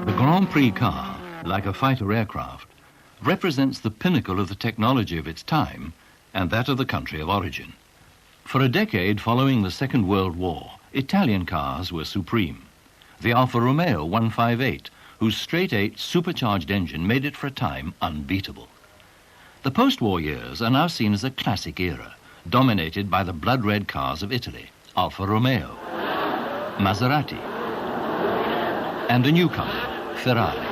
The Grand Prix car, like a fighter aircraft, represents the pinnacle of the technology of its time and that of the country of origin. For a decade following the Second World War, Italian cars were supreme. The Alfa Romeo 158, whose straight-eight supercharged engine made it for a time unbeatable. The post-war years are now seen as a classic era, dominated by the blood-red cars of Italy, Alfa Romeo, Maserati, and a newcomer, Ferrari.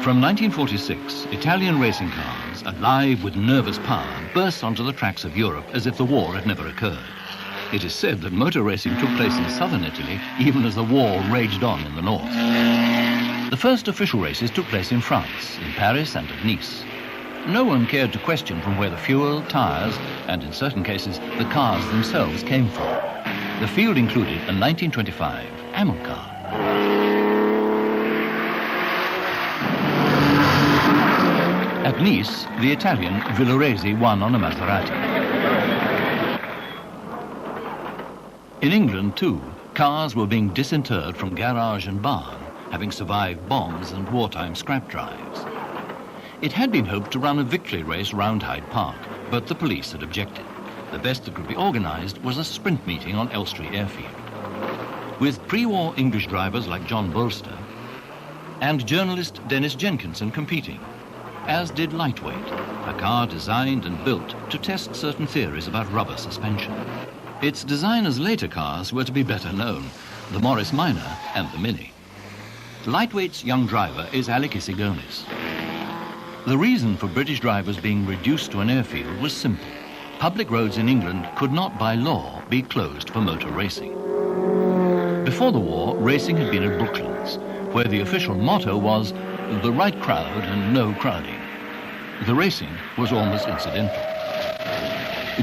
From 1946, Italian racing cars, alive with nervous power, burst onto the tracks of Europe as if the war had never occurred. It is said that motor racing took place in southern Italy even as the war raged on in the north. The first official races took place in France, in Paris and at Nice. No one cared to question from where the fuel, tyres, and in certain cases, the cars themselves came from. The field included a 1925 Amel car. At Nice, the Italian Villoresi won on a Maserati. In England, too, cars were being disinterred from garage and barn, having survived bombs and wartime scrap drives. It had been hoped to run a victory race round Hyde Park, but the police had objected. The best that could be organised was a sprint meeting on Elstree Airfield. With pre-war English drivers like John Bolster and journalist Dennis Jenkinson competing, as did Lightweight, a car designed and built to test certain theories about rubber suspension. Its designer's later cars were to be better known, the Morris Minor and the Mini. Lightweight's young driver is Alec Isigonis. The reason for British drivers being reduced to an airfield was simple. Public roads in England could not by law be closed for motor racing. Before the war, racing had been at Brooklands, where the official motto was the right crowd and no crowding. The racing was almost incidental.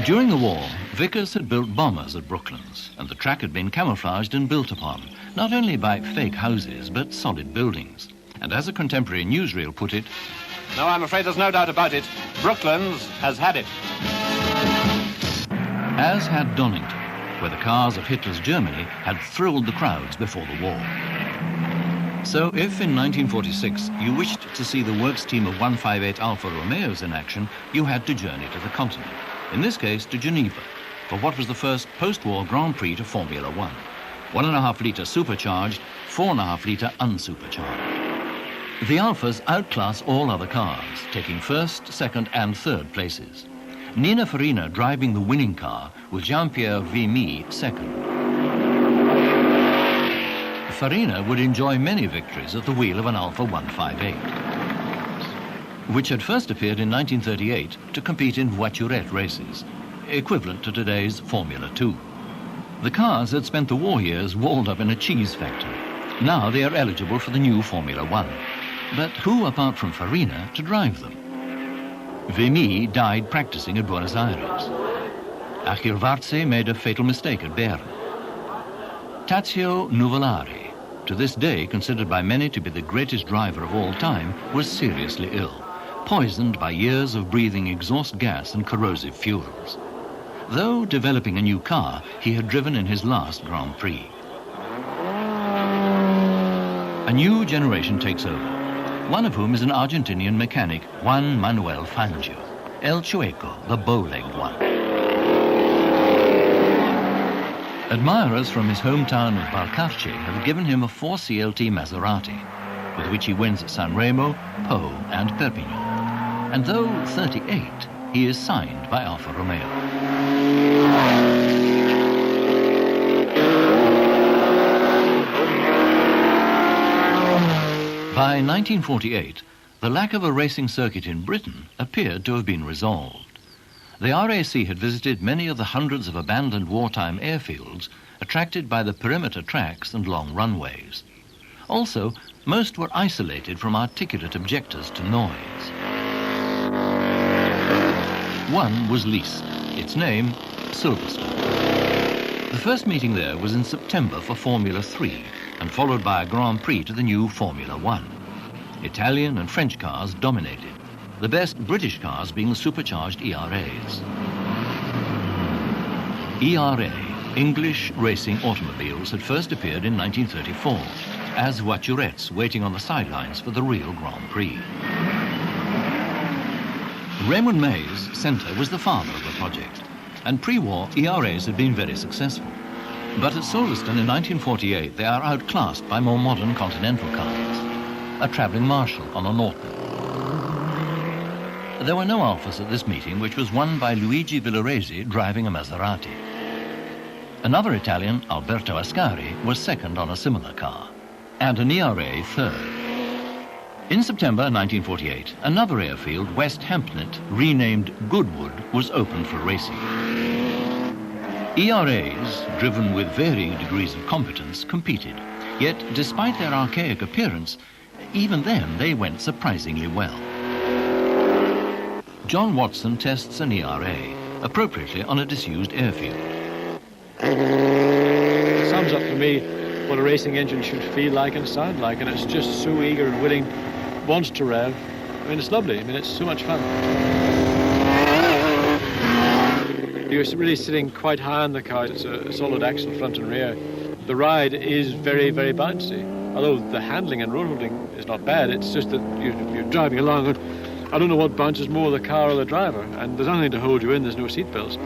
During the war, Vickers had built bombers at Brooklands, and the track had been camouflaged and built upon, not only by fake houses, but solid buildings. And as a contemporary newsreel put it, "No, I'm afraid there's no doubt about it. Brooklands has had it." As had Donington, where the cars of Hitler's Germany had thrilled the crowds before the war. So if in 1946 you wished to see the works team of 158 Alfa Romeos in action, you had to journey to the continent. In this case, to Geneva, for what was the first post-war Grand Prix to Formula One. 1.5-litre supercharged, 4.5-litre unsupercharged. The Alfas outclass all other cars, taking first, second and third places. Nina Farina driving the winning car with Jean-Pierre Vimy second. Farina would enjoy many victories at the wheel of an Alfa 158, which had first appeared in 1938 to compete in voiturette races, equivalent to today's Formula 2. The cars had spent the war years walled up in a cheese factory. Now they are eligible for the new Formula 1. But who apart from Farina to drive them? Vimy died practicing at Buenos Aires. Achille Varze made a fatal mistake at Bern. Tazio Nuvolari, to this day considered by many to be the greatest driver of all time, was seriously ill, poisoned by years of breathing exhaust gas and corrosive fuels. Though developing a new car, he had driven in his last Grand Prix. A new generation takes over, one of whom is an Argentinian mechanic, Juan Manuel Fangio, El Chueco, the bow-legged one. Admirers from his hometown of Valcarce have given him a 4CLT Maserati, with which he wins at Sanremo, Po and Perpignan. And though 38, he is signed by Alfa Romeo. By 1948, the lack of a racing circuit in Britain appeared to have been resolved. The RAC had visited many of the hundreds of abandoned wartime airfields attracted by the perimeter tracks and long runways. Also, most were isolated from articulate objectors to noise. One was leased, its name Silverstone. The first meeting there was in September for Formula 3, and followed by a Grand Prix to the new Formula One. Italian and French cars dominated, the best British cars being the supercharged ERAs. ERA, English Racing Automobiles, had first appeared in 1934 as voiturettes waiting on the sidelines for the real Grand Prix. Raymond May's centre was the father of the project, and pre-war ERAs had been very successful. But at Silverstone in 1948 they are outclassed by more modern Continental cars, a travelling Marshall on a Norton. There were no Alfas at this meeting, which was won by Luigi Villaresi driving a Maserati. Another Italian, Alberto Ascari, was second on a similar car, and an ERA third. In September 1948, another airfield, West Hampnet, renamed Goodwood, was opened for racing. ERAs, driven with varying degrees of competence, competed. Yet, despite their archaic appearance, even then they went surprisingly well. John Watson tests an ERA, appropriately on a disused airfield. It sums up for me what a racing engine should feel like and sound like, and it's just so eager and willing, wants to rev. I mean, it's lovely. I mean, it's so much fun. You're really sitting quite high in the car. It's a solid axle front and rear. The ride is very, very bouncy. Although the handling and road holding is not bad, it's just that you're driving along and I don't know what bounces more, the car or the driver, and there's nothing to hold you in, there's no seat belts.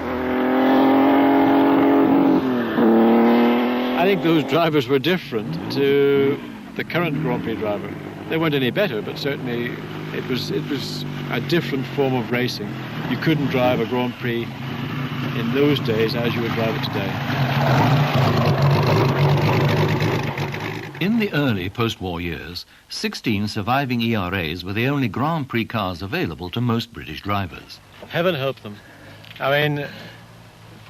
I think those drivers were different to the current Grand Prix driver. They weren't any better, but certainly it was a different form of racing. You couldn't drive a Grand Prix in those days as you would drive it today. In the early post-war years, 16 surviving ERAs were the only Grand Prix cars available to most British drivers. Heaven help them. I mean,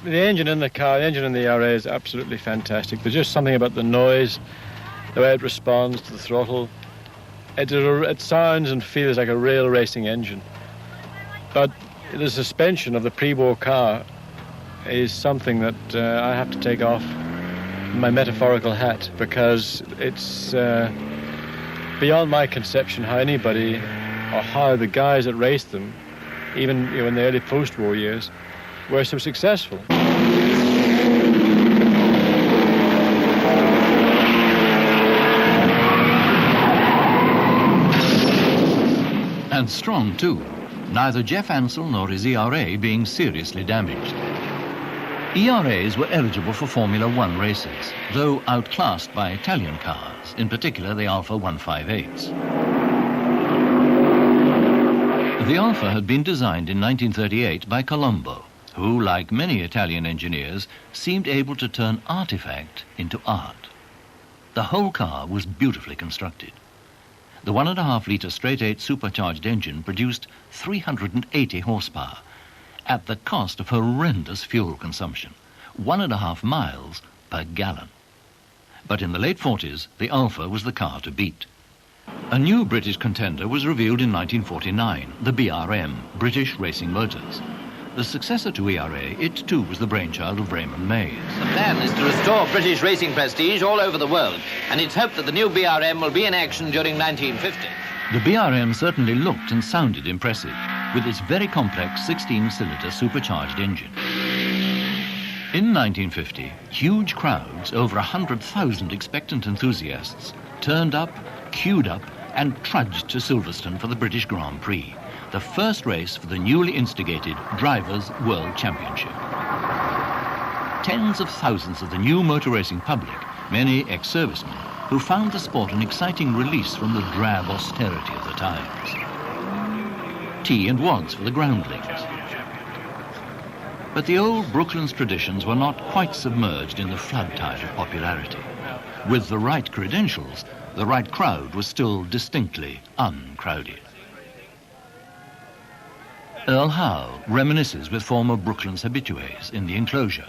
the engine in the car, the engine in the ERA is absolutely fantastic. There's just something about the noise, the way it responds to the throttle. It sounds and feels like a real racing engine. But the suspension of the pre-war car is something that I have to take off my metaphorical hat, because it's beyond my conception how anybody, or how the guys that raced them, even in the early post-war years, were so successful. And strong too, neither Jeff Ansell nor his ERA being seriously damaged. ERAs were eligible for Formula One races, though outclassed by Italian cars, in particular the Alfa 158s. The Alfa had been designed in 1938 by Colombo, who, like many Italian engineers, seemed able to turn artifact into art. The whole car was beautifully constructed. The 1.5-litre straight-eight supercharged engine produced 380 horsepower, at the cost of horrendous fuel consumption, 1.5 miles per gallon. But in the late 40s, the Alfa was the car to beat. A new British contender was revealed in 1949, the BRM, British Racing Motors. The successor to ERA, it too was the brainchild of Raymond Mays. The plan is to restore British racing prestige all over the world, and it's hoped that the new BRM will be in action during 1950. The BRM certainly looked and sounded impressive, with its very complex 16-cylinder supercharged engine. In 1950, huge crowds, over 100,000 expectant enthusiasts, turned up, queued up, and trudged to Silverstone for the British Grand Prix, the first race for the newly instigated Drivers' World Championship. Tens of thousands of the new motor racing public, many ex-servicemen, who found the sport an exciting release from the drab austerity of the times. Tea and wads for the groundlings. But the old Brooklands traditions were not quite submerged in the flood tide of popularity. With the right credentials, the right crowd was still distinctly uncrowded. Earl Howe reminisces with former Brooklands habitués in the enclosure.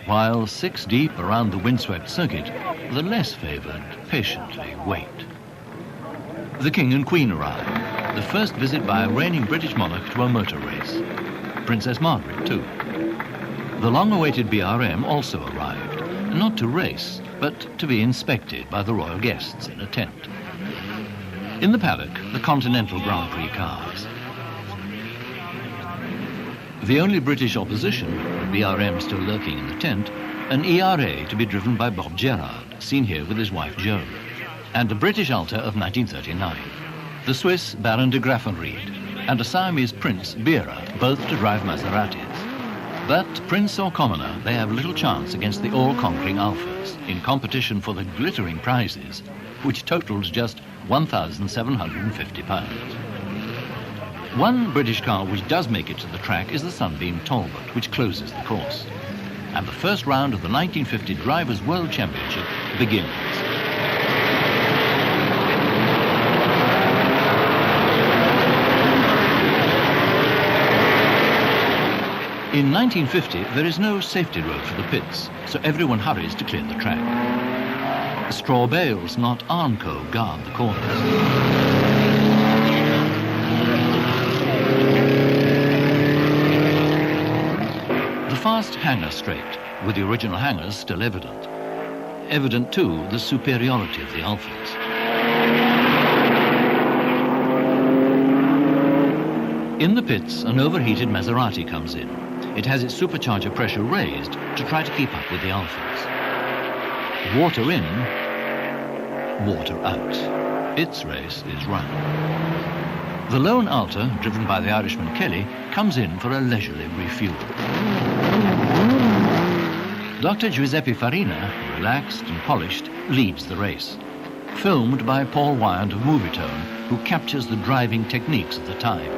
While 6 deep around the windswept circuit, the less favoured patiently wait. The King and Queen arrive, the first visit by a reigning British monarch to a motor race. Princess Margaret, too. The long-awaited BRM also arrived, not to race, but to be inspected by the royal guests in a tent. In the paddock, the Continental Grand Prix cars. The only British opposition, BRM still lurking in the tent, an ERA to be driven by Bob Gerard, seen here with his wife Jo, and a British Alta of 1939, the Swiss Baron de Graffenried, and a Siamese Prince, Bera, both to drive Maseratis. But Prince or commoner, they have little chance against the all-conquering Alphas in competition for the glittering prizes, which totals just £1,750. One British car which does make it to the track is the Sunbeam Talbot, which closes the course. And the first round of the 1950 Drivers' World Championship begins. In 1950, there is no safety road for the pits, so everyone hurries to clear the track. Straw bales, not Armco, guard the corners. The fast hangar straight, with the original hangars still evident. Evident, too, the superiority of the Alphas. In the pits, an overheated Maserati comes in. It has its supercharger pressure raised to try to keep up with the Alphas. Water in, water out. Its race is run. The lone Alta, driven by the Irishman Kelly, comes in for a leisurely refuel. Dr. Giuseppe Farina, relaxed and polished, leads the race. Filmed by Paul Wyand of Movietone, who captures the driving techniques of the time.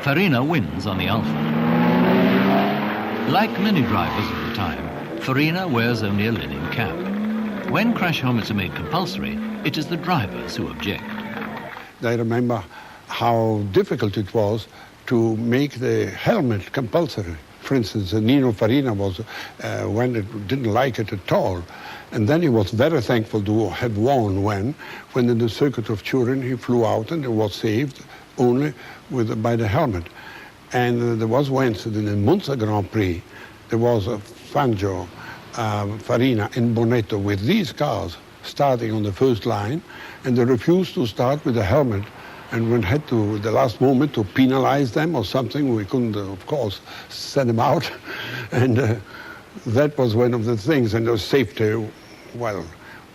Farina wins on the Alfa. Like many drivers of the time, Farina wears only a linen cap. When crash helmets are made compulsory, it is the drivers who object. I remember how difficult it was to make the helmet compulsory. For instance, Nino Farina was, when it didn't like it at all. And then he was very thankful to have won when in the circuit of Turin he flew out and it was saved only by the helmet. And there was once in the Monza Grand Prix, there was a Fangio, Farina and Bonetto with these cars starting on the first line, and they refused to start with the helmet. And we had to, the last moment, to penalize them or something. We couldn't, of course, send them out. And that was one of the things. And the safety, well,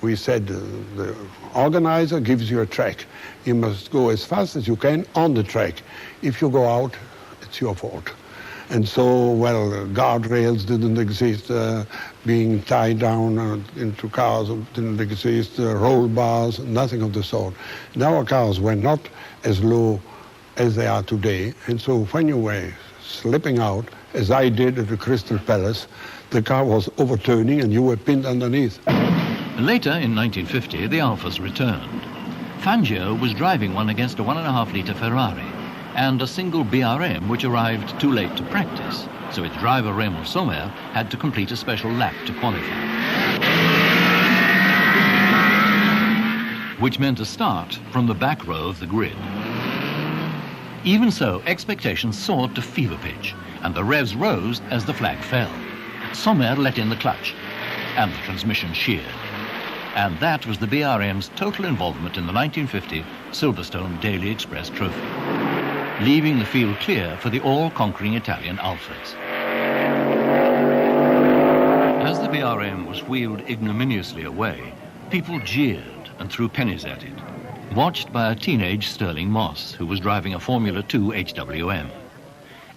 we said the organizer gives you a track. You must go as fast as you can on the track. If you go out, it's your fault. And so, well, guardrails didn't exist, being tied down into cars didn't exist, roll bars, nothing of the sort. And our cars were not as low as they are today. And so when you were slipping out, as I did at the Crystal Palace, the car was overturning and you were pinned underneath. Later, in 1950, the Alphas returned. Fangio was driving one against a 1.5-litre Ferrari and a single BRM which arrived too late to practice, so its driver Raymond Sommer had to complete a special lap to qualify. Which meant a start from the back row of the grid. Even so, expectations soared to fever pitch, and the revs rose as the flag fell. Sommer let in the clutch, and the transmission sheared. And that was the BRM's total involvement in the 1950 Silverstone Daily Express Trophy, leaving the field clear for the all-conquering Italian Alphas. As the BRM was wheeled ignominiously away, people jeered and threw pennies at it, watched by a teenage Sterling Moss, who was driving a Formula 2 HWM.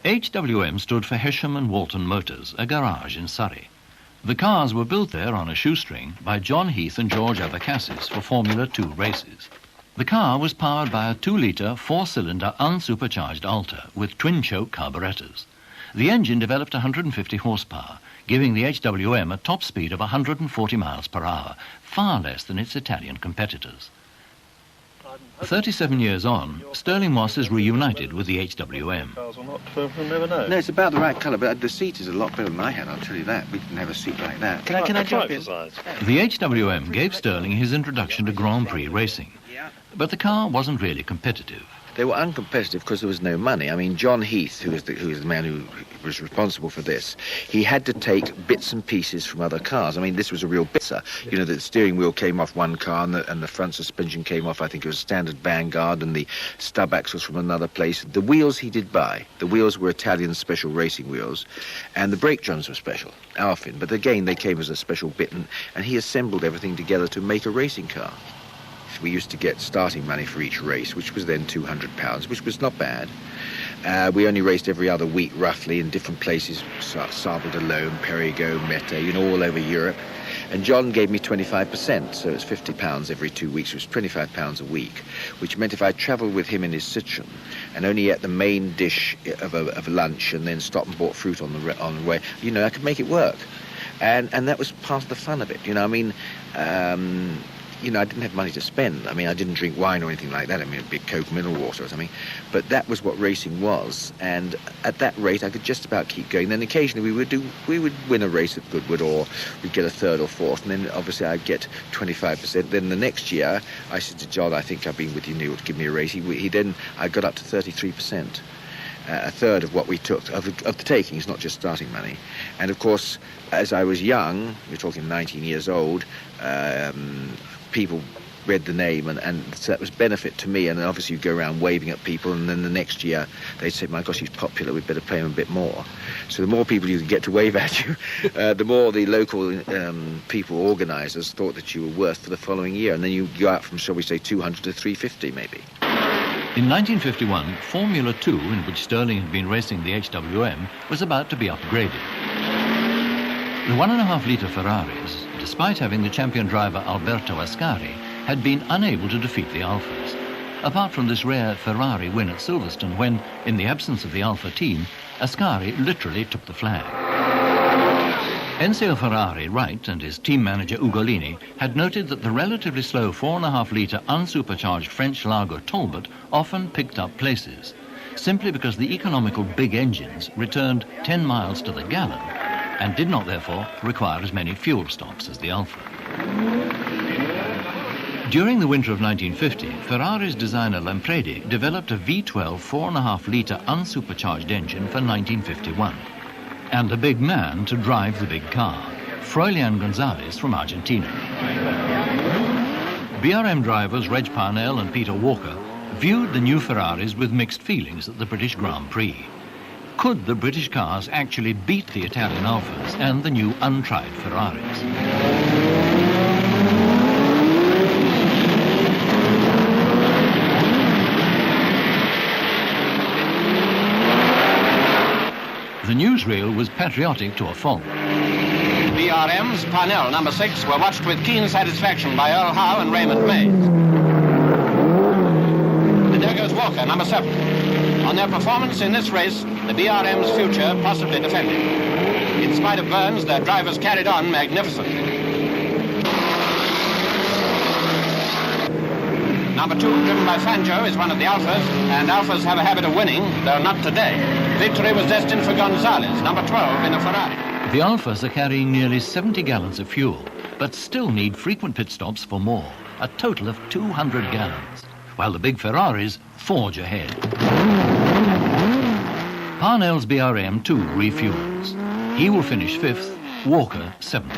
HWM stood for Hesham and Walton Motors, a garage in Surrey. The cars were built there on a shoestring by John Heath and George Abacassis for Formula 2 races. The car was powered by a 2-litre, 4-cylinder, unsupercharged Alta with twin-choke carburetors. The engine developed 150 horsepower, giving the HWM a top speed of 140 miles per hour, far less than its Italian competitors. 37 years on, Sterling Moss is reunited with the HWM. No, it's about the right colour, but the seat is a lot better than I had, I'll tell you that. We didn't have a seat like that. Can I jump in? The HWM gave Sterling his introduction to Grand Prix racing, but the car wasn't really competitive. They were uncompetitive because there was no money. I mean, John Heath, who was the man who was responsible for this, he had to take bits and pieces from other cars. I mean, this was a real bitzer. You know, the steering wheel came off one car and the front suspension came off, I think it was standard Vanguard, and the stub axles from another place. The wheels he did buy. The wheels were Italian special racing wheels, and the brake drums were special, Alfin. But again, they came as a special bit, and he assembled everything together to make a racing car. We used to get starting money for each race, which was then £200, which was not bad. We only raced every other week, roughly, in different places, Sable d'Olonne, Périgueux, Mette, you know, all over Europe. And John gave me 25%, so it's £50 every 2 weeks, which was £25 a week, which meant if I travelled with him in his Citroën and only ate the main dish of lunch and then stopped and bought fruit on the way, you know, I could make it work. And that was part of the fun of it, you know, I mean... you know, I didn't have money to spend. I mean, I didn't drink wine or anything like that. I mean, a big Coke mineral water or something. But that was what racing was. And at that rate, I could just about keep going. Then occasionally we would win a race at Goodwood, or we'd get a third or fourth. And then obviously I'd get 25%. Then the next year, I said to John, I think I've been with you, Neil, to give me a race. I got up to 33%. A third of what we took, of the takings, not just starting money. And of course, as I was young, we're talking 19 years old, people read the name, and so that was benefit to me. And then obviously you go around waving at people, and then the next year they'd say, my gosh, he's popular, we'd better pay him a bit more. So the more people you could get to wave at you, the more the local people, organisers, thought that you were worth for the following year. And then you go out from, shall we say, 200 to 350 maybe. In 1951, Formula 2, in which Stirling had been racing the HWM, was about to be upgraded. The 1.5-litre Ferraris, despite having the champion driver Alberto Ascari, had been unable to defeat the Alfas. Apart from this rare Ferrari win at Silverstone when, in the absence of the Alfa team, Ascari literally took the flag. Enzio Ferrari Wright and his team manager Ugolini had noted that the relatively slow 4.5-litre unsupercharged French Lago Talbot often picked up places, simply because the economical big engines returned 10 miles to the gallon and did not therefore require as many fuel stops as the Alfa. During the winter of 1950, Ferrari's designer Lampredi developed a V12 4.5-litre unsupercharged engine for 1951, and a big man to drive the big car, Froilán González from Argentina. BRM drivers Reg Parnell and Peter Walker viewed the new Ferraris with mixed feelings at the British Grand Prix. Could the British cars actually beat the Italian Alfas and the new untried Ferraris? The newsreel was patriotic to a fault. BRM's Parnell, number 6, were watched with keen satisfaction by Earl Howe and Raymond Mays. There goes Walker, number 7. On their performance in this race, the BRM's future possibly defended. In spite of burns, their drivers carried on magnificently. Number 2, driven by Fangio, is one of the Alfas, and Alfas have a habit of winning, though not today. Victory was destined for González, number 12, in a Ferrari. The Alfas are carrying nearly 70 gallons of fuel, but still need frequent pit stops for more, a total of 200 gallons, while the big Ferraris forge ahead. Parnell's BRM too refuels. He will finish 5th, Walker 7th.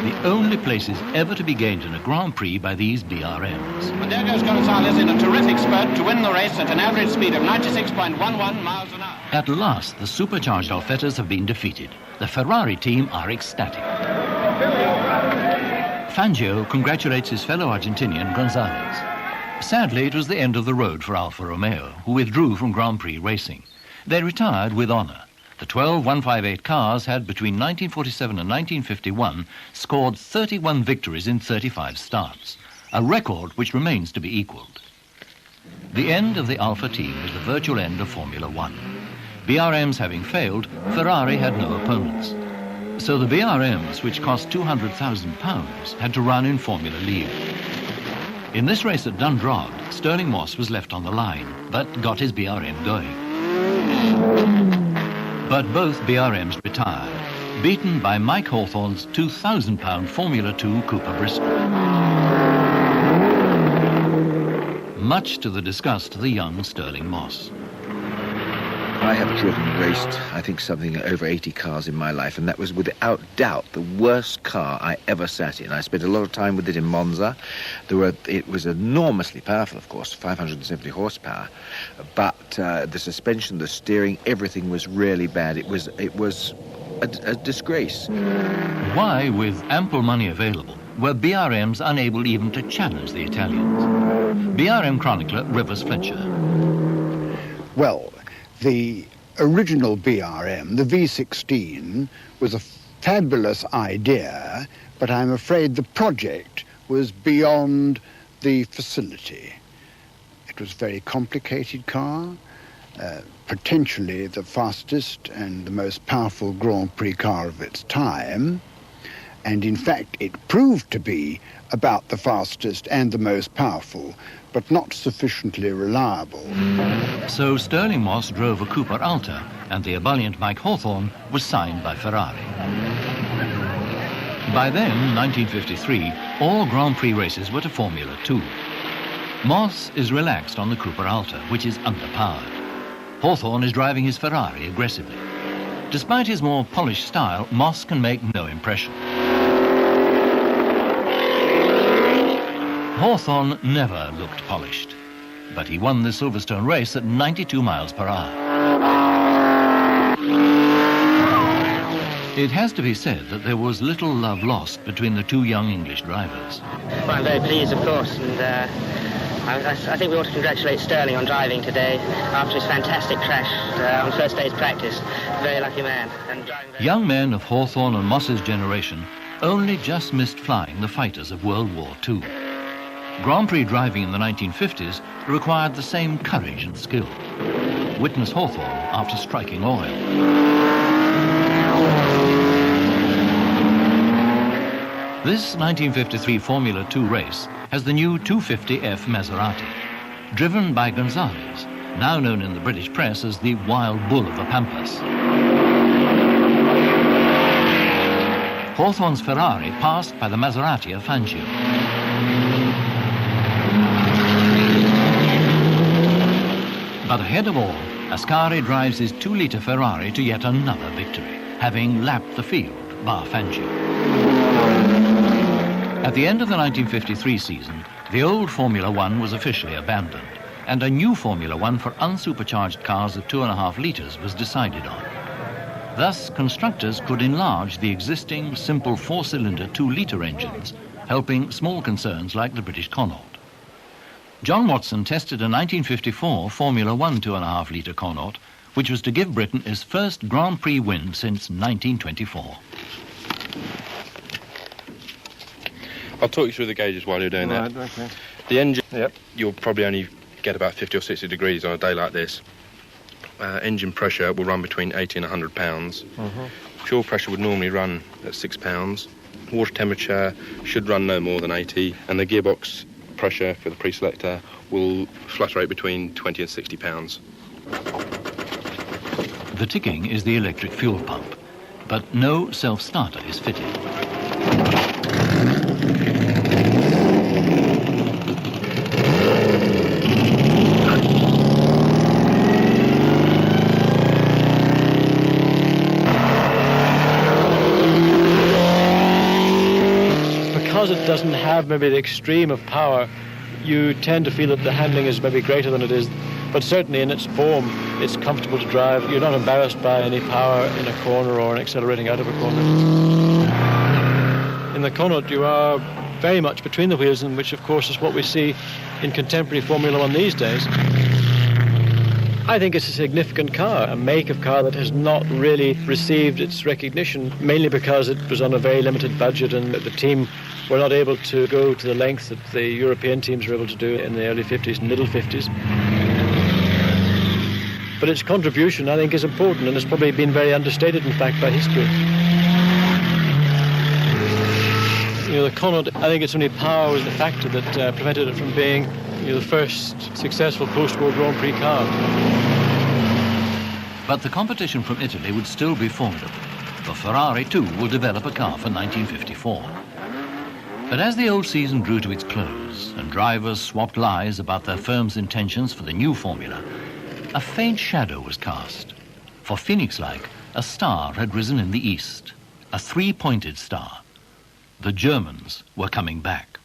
The only places ever to be gained in a Grand Prix by these BRMs. But there goes González in a terrific spurt to win the race at an average speed of 96.11 miles an hour. At last, the supercharged Alfettas have been defeated. The Ferrari team are ecstatic. Fangio congratulates his fellow Argentinian González. Sadly, it was the end of the road for Alfa Romeo, who withdrew from Grand Prix racing. They retired with honour. The 12 158 cars had, between 1947 and 1951, scored 31 victories in 35 starts, a record which remains to be equalled. The end of the Alfa team was the virtual end of Formula 1. BRMs having failed, Ferrari had no opponents. So the BRMs, which cost £200,000, had to run in Formula Libre. In this race at Dundrod, Stirling Moss was left on the line, but got his BRM going. But both BRMs retired, beaten by Mike Hawthorne's £2,000 Formula 2 Cooper Bristol. much to the disgust of the young Stirling Moss. I have driven and raced, I think, something over 80 cars in my life, and that was without doubt the worst car I ever sat in. I spent a lot of time with it in Monza. It was enormously powerful, of course, 570 horsepower, but the suspension, the steering, everything was really bad. It was a disgrace. Why, with ample money available, were BRMs unable even to challenge the Italians? BRM chronicler Rivers Fletcher. Well, the original BRM, the V16, was a fabulous idea, but I'm afraid the project was beyond the facility. It was a very complicated car, potentially the fastest and the most powerful Grand Prix car of its time, and in fact it proved to be about the fastest and the most powerful, but not sufficiently reliable. So Stirling Moss drove a Cooper Alta, and the ebullient Mike Hawthorne was signed by Ferrari. By then, 1953, all Grand Prix races were to Formula 2. Moss is relaxed on the Cooper Alta, which is underpowered. Hawthorne is driving his Ferrari aggressively. Despite his more polished style, Moss can make no impression. Hawthorne never looked polished, but he won the Silverstone race at 92 miles per hour. It has to be said that there was little love lost between the two young English drivers. Well, I'm very pleased, of course, and I think we ought to congratulate Stirling on driving today after his fantastic crash on first day's practice. Very lucky man. And young men of Hawthorne and Moss's generation only just missed flying the fighters of World War II. Grand Prix driving in the 1950s required the same courage and skill. Witness Hawthorne after striking oil. This 1953 Formula 2 race has the new 250F Maserati, driven by Gonzalez, now known in the British press as the Wild Bull of the Pampas. Hawthorne's Ferrari passed by the Maserati of Fangio. But ahead of all, Ascari drives his 2-litre Ferrari to yet another victory, having lapped the field, bar Fangio. At the end of the 1953 season, the old Formula 1 was officially abandoned, and a new Formula 1 for unsupercharged cars of 2.5 litres was decided on. Thus, constructors could enlarge the existing simple 4-cylinder 2-litre engines, helping small concerns like the British Connaught. John Watson tested a 1954 Formula 1 2.5-litre Connaught, which was to give Britain its first Grand Prix win since 1924. I'll talk you through the gauges while you're doing that. Okay. The engine, you'll probably only get about 50 or 60 degrees on a day like this. Engine pressure will run between 80 and 100 pounds. Fuel pressure would normally run at 6 pounds. Water temperature should run no more than 80, and the gearbox pressure for the pre-selector will fluctuate between 20 and 60 pounds. The ticking is the electric fuel pump, but no self-starter is fitted. Because it doesn't have maybe the extreme of power, you tend to feel that the handling is maybe greater than it is, but certainly in its form, it's comfortable to drive. You're not embarrassed by any power in a corner or accelerating out of a corner. In the Connaught, you are very much between the wheels, and which of course is what we see in contemporary Formula 1 these days. I think it's a significant car, a make of car that has not really received its recognition, mainly because it was on a very limited budget and the team were not able to go to the length that the European teams were able to do in the early 50s and middle 50s. But its contribution, I think, is important, and it's probably been very understated, in fact, by history. You know, the Connaught, I think its only power was the factor that prevented it from being, you know, the first successful post-war Grand Prix car. But the competition from Italy would still be formidable, for Ferrari too will develop a car for 1954. But as the old season drew to its close and drivers swapped lies about their firm's intentions for the new formula, a faint shadow was cast. For Phoenix-like, a star had risen in the east, a three-pointed star. The Germans were coming back.